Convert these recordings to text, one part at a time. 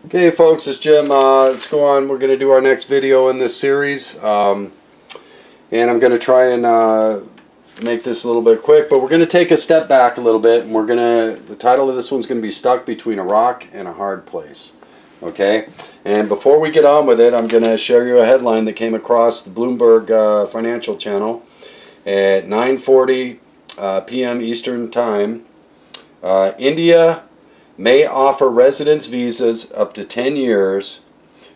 Okay, folks, it's Jim. Let's go on. We're going to do our next video in this series. And I'm going to try and make this a little bit quick, but we're going to take a step back a little bit, and the title of this one's going to be Stuck Between a Rock and a Hard Place. Okay? And before we get on with it, I'm going to show you a headline that came across the Bloomberg Financial Channel at 9:40 p.m. Eastern Time. India may offer residence visas up to 10 years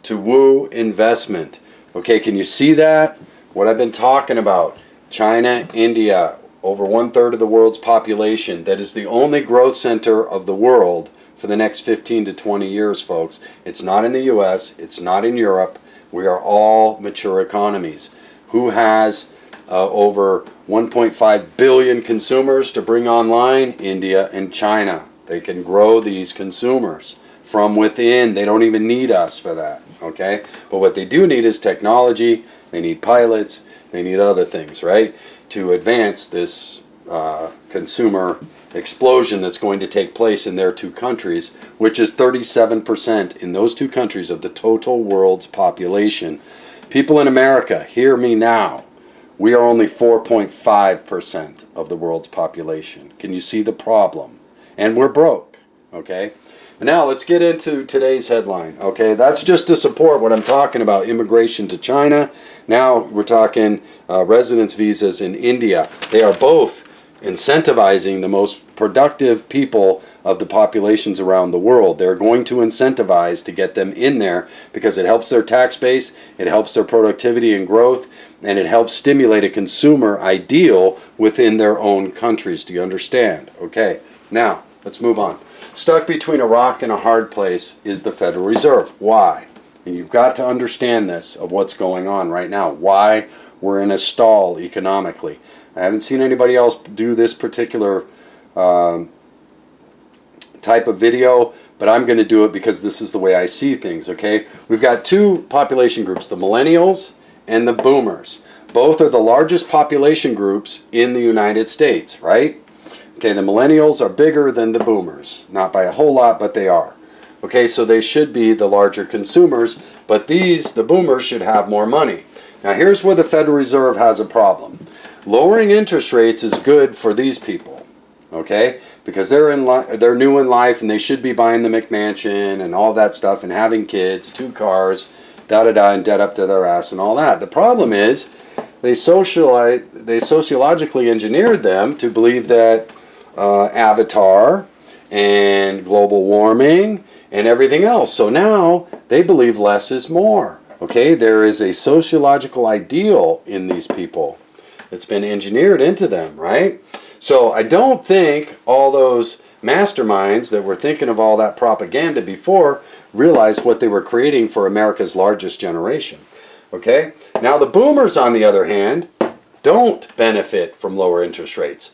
to woo investment. Okay, can you see that? What I've been talking about. China, India, over 1/3 of the world's population. That is the only growth center of the world for the next 15 to 20 years, folks. It's not in the US, it's not in Europe. We are all mature economies. Who has over 1.5 billion consumers to bring online? India and China. They can grow these consumers from within. They don't even need us for that, okay? But what they do need is technology. They need pilots. They need other things, right? To advance this consumer explosion that's going to take place in their two countries, which is 37% in those two countries of the total world's population. People in America, hear me now. We are only 4.5% of the world's population. Can you see the problem? And we're broke, okay? Now let's get into today's headline, okay? That's just to support what I'm talking about, immigration to China. Now we're talking residence visas in India. They are both incentivizing the most productive people of the populations around the world. They're going to incentivize to get them in there because it helps their tax base, it helps their productivity and growth, and it helps stimulate a consumer ideal within their own countries. Do you understand? Okay. Now, let's move on. Stuck between a rock and a hard place is the Federal Reserve. Why? And you've got to understand this, of what's going on right now. Why we're in a stall economically. I haven't seen anybody else do this particular type of video, but I'm going to do it because this is the way I see things, okay? We've got two population groups, the millennials and the boomers. Both are the largest population groups in the United States, right? Okay, the millennials are bigger than the boomers. Not by a whole lot, but they are. Okay, so they should be the larger consumers, but the boomers should have more money. Now here's where the Federal Reserve has a problem. Lowering interest rates is good for these people, okay? Because they're new in life and they should be buying the McMansion and all that stuff and having kids, 2 cars, da-da-da, and debt up to their ass and all that. The problem is they sociologically engineered them to believe that Avatar and global warming and everything else. So now they believe less is more. Okay, there is a sociological ideal in these people. It's been engineered into them, right? So I don't think all those masterminds that were thinking of all that propaganda before realized what they were creating for America's largest generation. Okay, now the boomers, on the other hand, don't benefit from lower interest rates.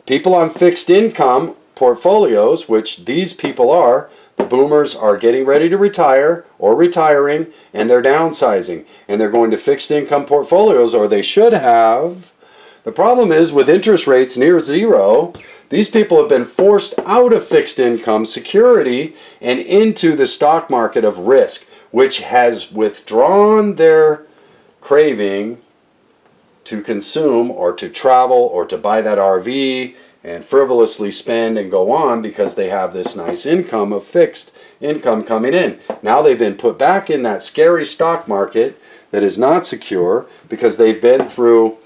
People on fixed income portfolios, which these people are, the boomers are getting ready to retire or retiring, and they're downsizing. And they're going to fixed income portfolios, or they should have. The problem is, with interest rates near zero, these people have been forced out of fixed income security and into the stock market of risk, which has withdrawn their craving to consume or to travel or to buy that RV and frivolously spend and go on because they have this nice income of fixed income coming in. Now they've been put back in that scary stock market that is not secure because they've been through,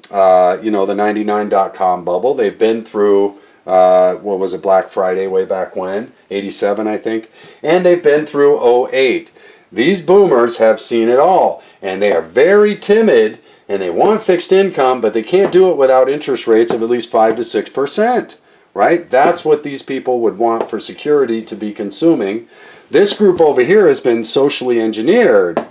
the 99.com bubble. They've been through, what was it, Black Friday way back when, 87 I think, and they've been through 08. These boomers have seen it all, and they are very timid. And they want fixed income, but they can't do it without interest rates of at least 5 to 6%, right? That's what these people would want for security to be consuming. This group over here has been socially engineered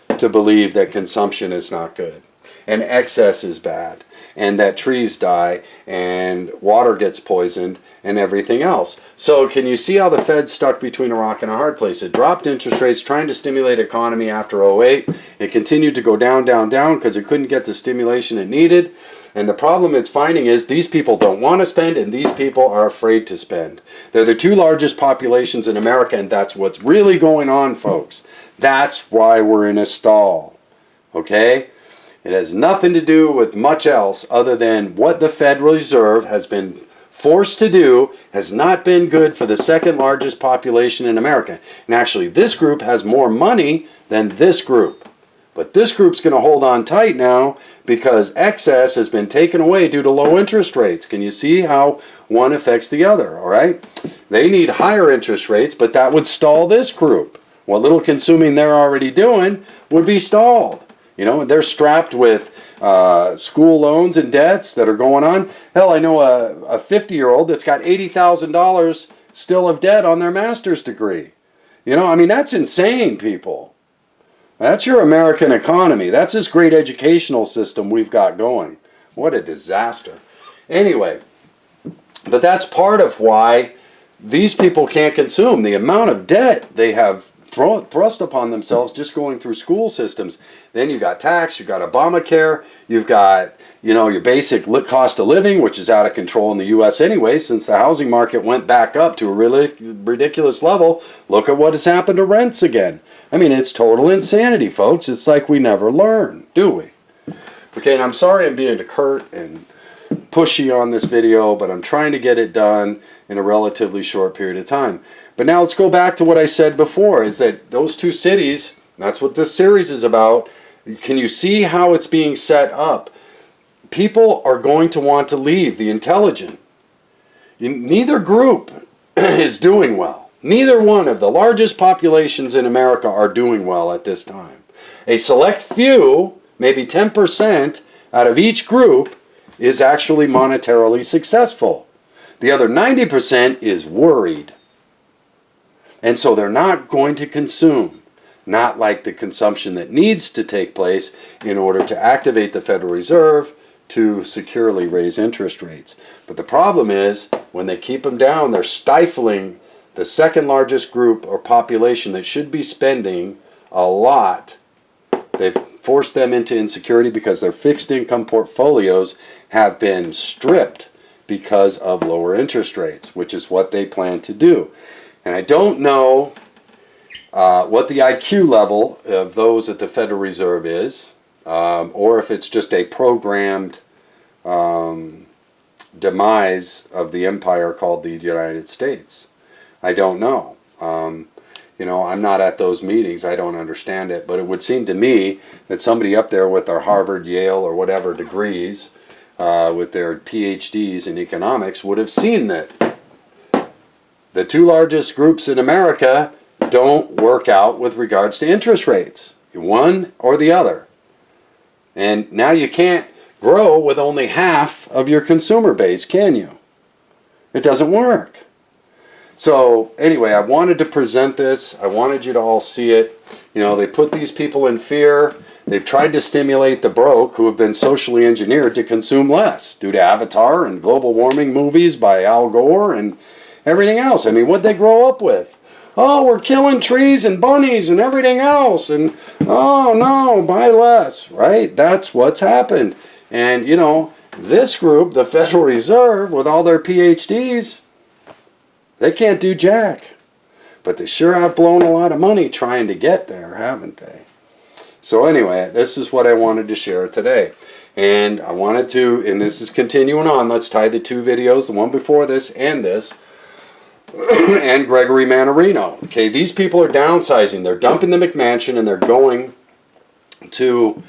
to believe that consumption is not good, and excess is bad, and that trees die, and water gets poisoned, and everything else. So can you see how the Fed's stuck between a rock and a hard place? It dropped interest rates trying to stimulate economy after 08. It continued to go down, down, down because it couldn't get the stimulation it needed. And the problem it's finding is these people don't want to spend, and these people are afraid to spend. They're the two largest populations in America, and that's what's really going on, folks. That's why we're in a stall. Okay? It has nothing to do with much else other than what the Federal Reserve has been forced to do has not been good for the second largest population in America. And actually, this group has more money than this group. But this group's going to hold on tight now because excess has been taken away due to low interest rates. Can you see how one affects the other, all right? They need higher interest rates, but that would stall this group. What little consuming they're already doing would be stalled. You know, they're strapped with school loans and debts that are going on. Hell, I know a 50-year-old that's got $80,000 still of debt on their master's degree. You know, I mean, that's insane, people. That's your American economy. That's this great educational system we've got going. What a disaster. Anyway, but that's part of why these people can't consume. The amount of debt they have thrust upon themselves just going through school systems. Then you've got tax, you've got Obamacare, you've got, you know, your basic cost of living, which is out of control in the U.S. anyway, since the housing market went back up to a really ridiculous level. Look at what has happened to rents again. I mean, it's total insanity, folks. It's like we never learn, do we? Okay, and I'm sorry I'm being curt and pushy on this video, but I'm trying to get it done in a relatively short period of time. But now let's go back to what I said before, is that those two cities, that's what this series is about. Can you see how it's being set up? People are going to want to leave, the intelligent. Neither group is doing well. Neither one of the largest populations in America are doing well at this time. A select few, maybe 10% out of each group, is actually monetarily successful. The other 90% is worried. And so they're not going to consume, not like the consumption that needs to take place in order to activate the Federal Reserve to securely raise interest rates. But the problem is, when they keep them down, they're stifling the second largest group or population that should be spending a lot. They've forced them into insecurity because their fixed income portfolios have been stripped because of lower interest rates, which is what they plan to do. And I don't know what the IQ level of those at the Federal Reserve is, or if it's just a programmed demise of the empire called the United States. I don't know. You know, I'm not at those meetings. I don't understand it. But it would seem to me that somebody up there with their Harvard, Yale, or whatever degrees, with their PhDs in economics, would have seen that the two largest groups in America don't work out with regards to interest rates, one or the other. And now you can't grow with only half of your consumer base, can you? It doesn't work. So anyway, I wanted to present this. I wanted you to all see it. You know, they put these people in fear. They've tried to stimulate the broke who have been socially engineered to consume less due to Avatar and global warming movies by Al Gore and everything else. I mean, what'd they grow up with? Oh, we're killing trees and bunnies and everything else. And, oh, no, buy less, right? That's what's happened. And, you know, this group, the Federal Reserve, with all their PhDs, they can't do jack. But they sure have blown a lot of money trying to get there, haven't they? So anyway, this is what I wanted to share today. And I wanted to, and this is continuing on, let's tie the two videos, the one before this and this, and Gregory Mannarino. Okay, these people are downsizing. They're dumping the McMansion and they're going to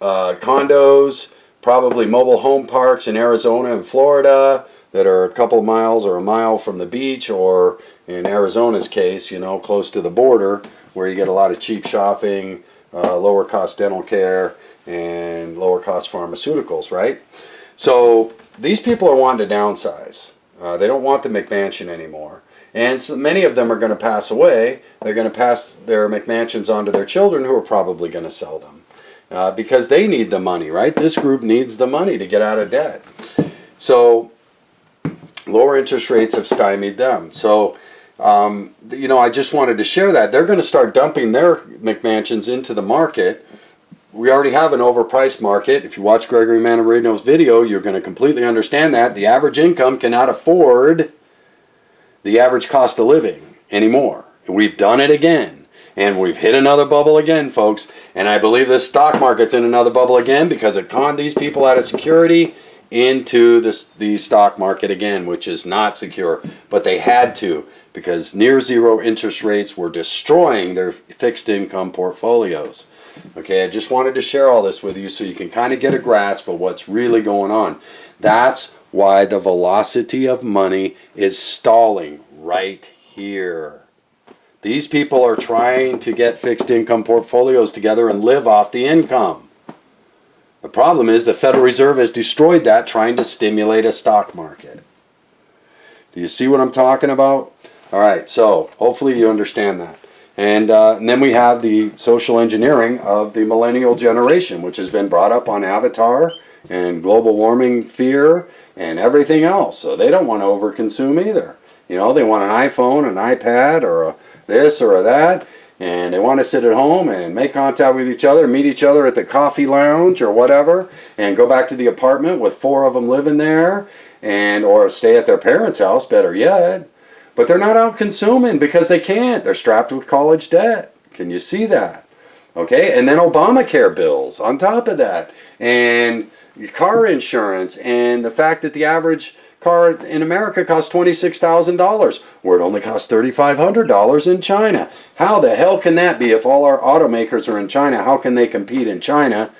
condos, probably mobile home parks in Arizona and Florida that are a couple of miles or a mile from the beach, or in Arizona's case, you know, close to the border, where you get a lot of cheap shopping, lower cost dental care, and lower cost pharmaceuticals, right? So these people are wanting to downsize. They don't want the McMansion anymore. And so many of them are going to pass away. They're going to pass their McMansions on to their children, who are probably going to sell them. Because they need the money, right? This group needs the money to get out of debt. So lower interest rates have stymied them. So, you know, I just wanted to share that. They're going to start dumping their McMansions into the market we already have an overpriced market. If you watch Gregory Mannarino's video, you're going to completely understand that. The average income cannot afford the average cost of living anymore. We've done it again. And we've hit another bubble again, folks. And I believe the stock market's in another bubble again because it conned these people out of security into the stock market again, which is not secure. But they had to, because near zero interest rates were destroying their fixed income portfolios. Okay, I just wanted to share all this with you so you can kind of get a grasp of what's really going on. That's why the velocity of money is stalling right here. These people are trying to get fixed income portfolios together and live off the income. The problem is the Federal Reserve has destroyed that, trying to stimulate a stock market. Do you see what I'm talking about? All right, so hopefully you understand that. And then we have the social engineering of the millennial generation, which has been brought up on Avatar and global warming fear and everything else. So they don't want to overconsume either. You know, they want an iPhone, an iPad, or a this or a that, and they want to sit at home and make contact with each other, meet each other at the coffee lounge or whatever, and go back to the apartment with 4 of them living there, and or stay at their parents' house, better yet. But they're not out consuming because they can't. They're strapped with college debt. Can you see that? Okay, and then Obamacare bills on top of that, and car insurance, and the fact that the average car in America costs $26,000, where it only costs $3,500 in China. How the hell can that be if all our automakers are in China? How can they compete in China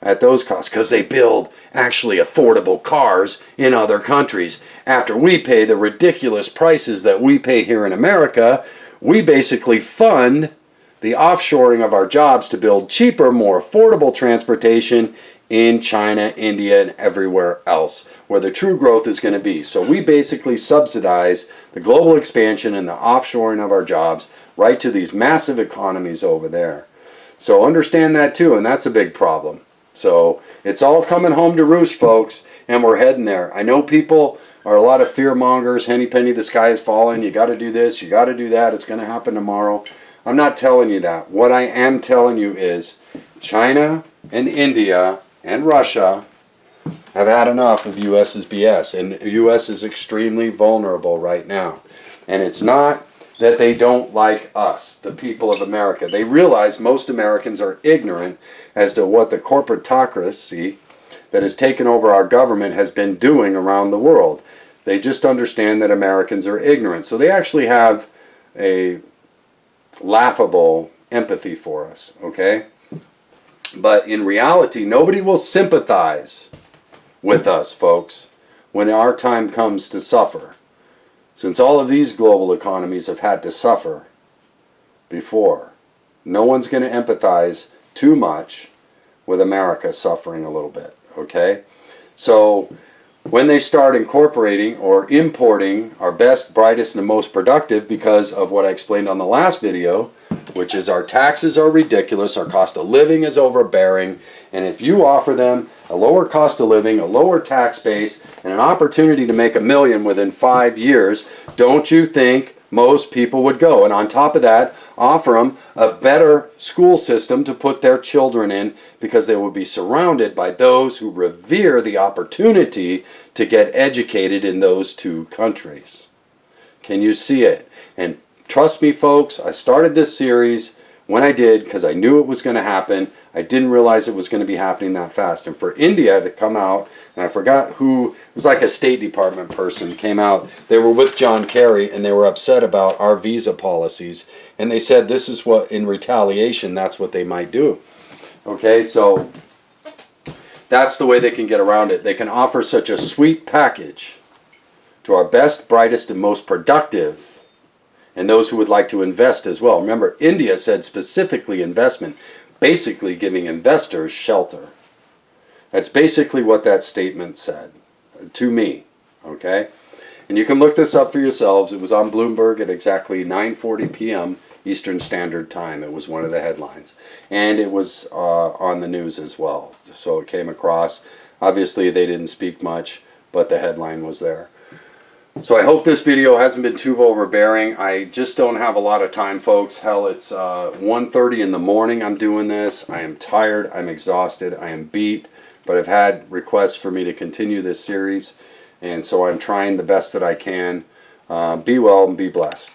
at those costs? Because they build actually affordable cars in other countries. After we pay the ridiculous prices that we pay here in America, we basically fund the offshoring of our jobs to build cheaper, more affordable transportation in China, India, and everywhere else where the true growth is going to be. So we basically subsidize the global expansion and the offshoring of our jobs right to these massive economies over there. So understand that too, and that's a big problem. So it's all coming home to roost, folks, and we're heading there. I know people are a lot of fear mongers. Henny penny, the sky is falling. You got to do this, you got to do that. It's going to happen tomorrow. I'm not telling you that. What I am telling you is China and India and Russia have had enough of US's BS, and the US is extremely vulnerable right now. And it's not that they don't like us, the people of America. They realize most Americans are ignorant as to what the corporatocracy that has taken over our government has been doing around the world. They just understand that Americans are ignorant. So they actually have a laughable empathy for us, okay? But in reality, nobody will sympathize with us, folks, when our time comes to suffer. Since all of these global economies have had to suffer before, no one's going to empathize too much with America suffering a little bit, okay? So when they start incorporating or importing our best, brightest, and most productive, because of what I explained on the last video, which is our taxes are ridiculous, our cost of living is overbearing, and if you offer them a lower cost of living, a lower tax base, and an opportunity to make $1 million within 5 years, don't you think most people would go? And on top of that, offer them a better school system to put their children in, because they will be surrounded by those who revere the opportunity to get educated in those two countries. Can you see it? And trust me, folks, I started this series when I did because I knew it was going to happen. I didn't realize it was going to be happening that fast. And for India to come out, and I forgot who, it was like a State Department person came out. They were with John Kerry, and they were upset about our visa policies. And they said this is what, in retaliation, that's what they might do. Okay, so that's the way they can get around it. They can offer such a sweet package to our best, brightest, and most productive, and those who would like to invest as well. Remember, India said specifically investment, basically giving investors shelter. That's basically what that statement said to me, okay? And you can look this up for yourselves. It was on Bloomberg at exactly 9:40 p.m. Eastern Standard Time. It was one of the headlines. And it was on the news as well. So it came across. Obviously, they didn't speak much, but the headline was there. So I hope this video hasn't been too overbearing. I just don't have a lot of time, folks. Hell, it's 1:30 in the morning I'm doing this. I am tired. I'm exhausted. I am beat. But I've had requests for me to continue this series. And so I'm trying the best that I can. Be well and be blessed.